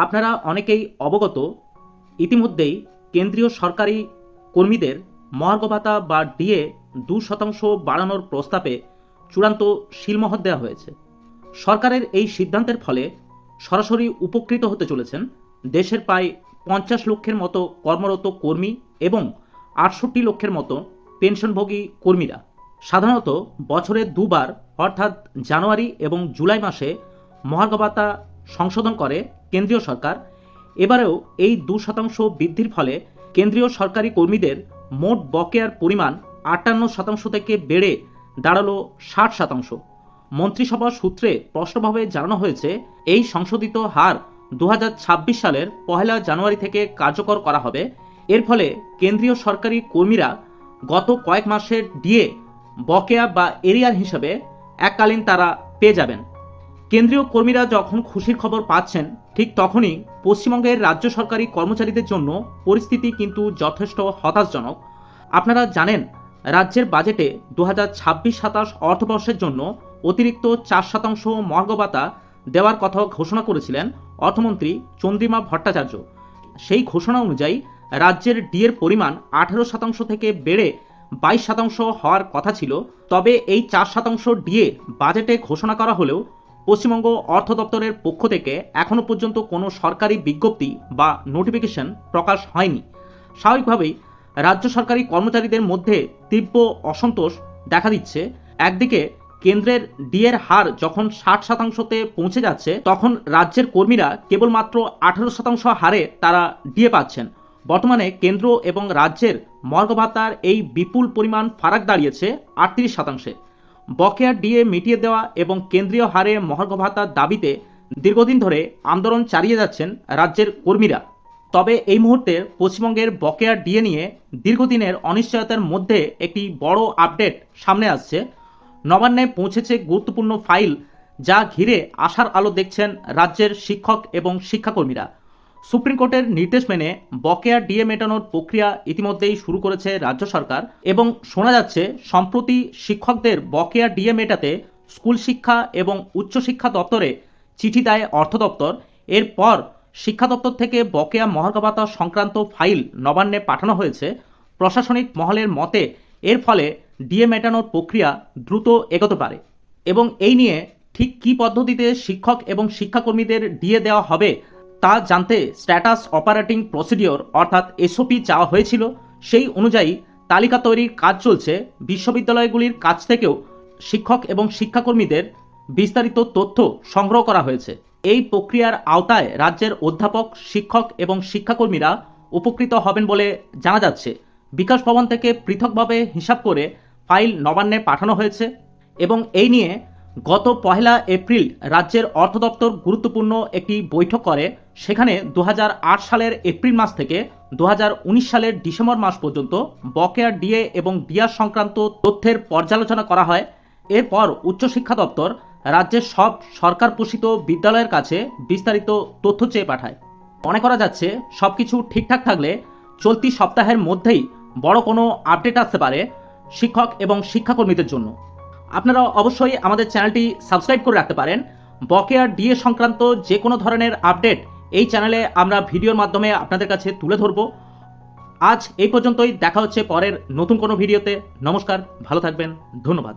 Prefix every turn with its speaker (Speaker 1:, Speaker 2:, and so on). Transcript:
Speaker 1: আপনারা অনেকেই অবগত, ইতিমধ্যেই কেন্দ্রীয় সরকারি কর্মীদের মহার্ঘ ভাতা বা ডিএ 2% বাড়ানোর প্রস্তাবে চূড়ান্ত সিলমোহর দেওয়া হয়েছে। সরকারের এই সিদ্ধান্তের ফলে সরাসরি উপকৃত হতে চলেছেন দেশের প্রায় 50 লক্ষের মতো কর্মরত কর্মী এবং 68 লক্ষের মতো পেনশনভোগী কর্মীরা। সাধারণত বছরে দুবার অর্থাৎ জানুয়ারি এবং জুলাই মাসে মহার্ঘ ভাতা সংশোধন করে কেন্দ্রীয় সরকার। এবারেও এই 2% বৃদ্ধির ফলে কেন্দ্রীয় সরকারি কর্মীদের মোট বকেয়ার পরিমাণ 58% থেকে বেড়ে দাঁড়ালো 60%। মন্ত্রিসভা সূত্রে স্পষ্টভাবে জানানো হয়েছে, এই সংশোধিত হার 2026 সালের 1 জানুয়ারি থেকে কার্যকর করা হবে। এর ফলে কেন্দ্রীয় সরকারি কর্মীরা গত কয়েক মাসের ডিএ বকেয়া বা এরিয়ার হিসেবে এককালীন তারা পেয়ে যাবেন। কেন্দ্রীয় কর্মীরা যখন খুশির খবর পাচ্ছেন, ঠিক তখনই পশ্চিমবঙ্গের রাজ্য সরকারি কর্মচারীদের জন্য পরিস্থিতি কিন্তু যথেষ্ট হতাশজনক। আপনারা জানেন, রাজ্যের বাজেটে 2026-27 অর্থবর্ষের জন্য অতিরিক্ত 4% মহার্ঘ ভাতা দেওয়ার কথা ঘোষণা করেছিলেন অর্থমন্ত্রী চন্দ্রিমা ভট্টাচার্য। সেই ঘোষণা অনুযায়ী রাজ্যের ডিএর পরিমাণ 18% থেকে বেড়ে 22% হওয়ার কথা ছিল। তবে এই 4% ডিএ বাজেটে ঘোষণা করা হলেও পশ্চিমবঙ্গ অর্থ দপ্তরের পক্ষ থেকে এখনও পর্যন্ত কোনো সরকারি বিজ্ঞপ্তি বা নোটিফিকেশন প্রকাশ হয়নি। স্বাভাবিকভাবেই রাজ্য সরকারি কর্মচারীদের মধ্যে তীব্র অসন্তোষ দেখা দিচ্ছে। একদিকে কেন্দ্রের ডিএর হার যখন 60%তে পৌঁছে যাচ্ছে, তখন রাজ্যের কর্মীরা কেবলমাত্র 18% হারে তারা ডিএ পাচ্ছেন। বর্তমানে কেন্দ্র এবং রাজ্যের মহার্ঘ ভাতার এই বিপুল পরিমাণ ফারাক দাঁড়িয়েছে 38%। বকেয়া ডিএ মিটিয়ে দেওয়া এবং কেন্দ্রীয় হারে মহার্ঘ ভাতার দাবিতে দীর্ঘদিন ধরে আন্দোলন চালিয়ে যাচ্ছেন রাজ্যের কর্মীরা। তবে এই মুহূর্তে পশ্চিমবঙ্গের বকেয়া ডিএ নিয়ে দীর্ঘদিনের অনিশ্চয়তার মধ্যে একটি বড় আপডেট সামনে আসছে। নবান্নে পৌঁছেছে গুরুত্বপূর্ণ ফাইল, যা ঘিরে আশার আলো দেখছেন রাজ্যের শিক্ষক এবং শিক্ষাকর্মীরা। সুপ্রিম কোর্টের নির্দেশ মেনে বকেয়া ডিএ মেটানোর প্রক্রিয়া ইতিমধ্যেই শুরু করেছে রাজ্য সরকার এবং শোনা যাচ্ছে সম্প্রতি শিক্ষকদের বকেয়া ডিএ মেটাতে স্কুল শিক্ষা এবং উচ্চশিক্ষা দপ্তরে চিঠি দেয় অর্থ দপ্তর। এরপর শিক্ষা দপ্তর থেকে বকেয়া মহার্ঘ ভাতা সংক্রান্ত ফাইল নবান্নে পাঠানো হয়েছে। প্রশাসনিক মহলের মতে এর ফলে ডিএ মেটানোর প্রক্রিয়া দ্রুত এগোতে পারে এবং এই নিয়ে ঠিক কী পদ্ধতিতে শিক্ষক এবং শিক্ষাকর্মীদের ডিএ দেওয়া হবে তা জানতে স্ট্যাটাস অপারেটিং প্রসিডিওর অর্থাৎ এসওপি চাওয়া হয়েছিল। সেই অনুযায়ী তালিকা তৈরির কাজ চলছে। বিশ্ববিদ্যালয়গুলির কাছ থেকেও শিক্ষক এবং শিক্ষাকর্মীদের বিস্তারিত তথ্য সংগ্রহ করা হয়েছে। এই প্রক্রিয়ার আওতায় রাজ্যের অধ্যাপক, শিক্ষক এবং শিক্ষাকর্মীরা উপকৃত হবেন বলে জানা যাচ্ছে। বিকাশ ভবন থেকে পৃথকভাবে হিসাব করে ফাইল নবান্নে পাঠানো হয়েছে এবং এই নিয়ে গত 1 এপ্রিল রাজ্যের অর্থ দপ্তর গুরুত্বপূর্ণ একটি বৈঠক করে। সেখানে 2008 সালের এপ্রিল মাস থেকে 2019 সালের ডিসেম্বর মাস পর্যন্ত বকেয়া ডিএ এবং ডিআর সংক্রান্ত তথ্যের পর্যালোচনা করা হয়। এরপর উচ্চশিক্ষা দপ্তর রাজ্যের সব সরকার পোষিত বিদ্যালয়ের কাছে বিস্তারিত তথ্য চেয়ে পাঠায়। মনে করা যাচ্ছে সবকিছু ঠিকঠাক থাকলে চলতি সপ্তাহের মধ্যেই বড় কোনো আপডেট আসতে পারে শিক্ষক এবং শিক্ষাকর্মীদের জন্য। আপনারা অবশ্যই আমাদের চ্যানেলটি সাবস্ক্রাইব করে রাখতে পারেন। বকেয়া ডিএ সংক্রান্ত যে কোনো ধরনের আপডেট এই চ্যানেলে আমরা ভিডিওর মাধ্যমে আপনাদের কাছে তুলে ধরব। আজ এই পর্যন্তই, দেখা হচ্ছে পরের নতুন কোনো ভিডিওতে। নমস্কার, ভালো থাকবেন, ধন্যবাদ।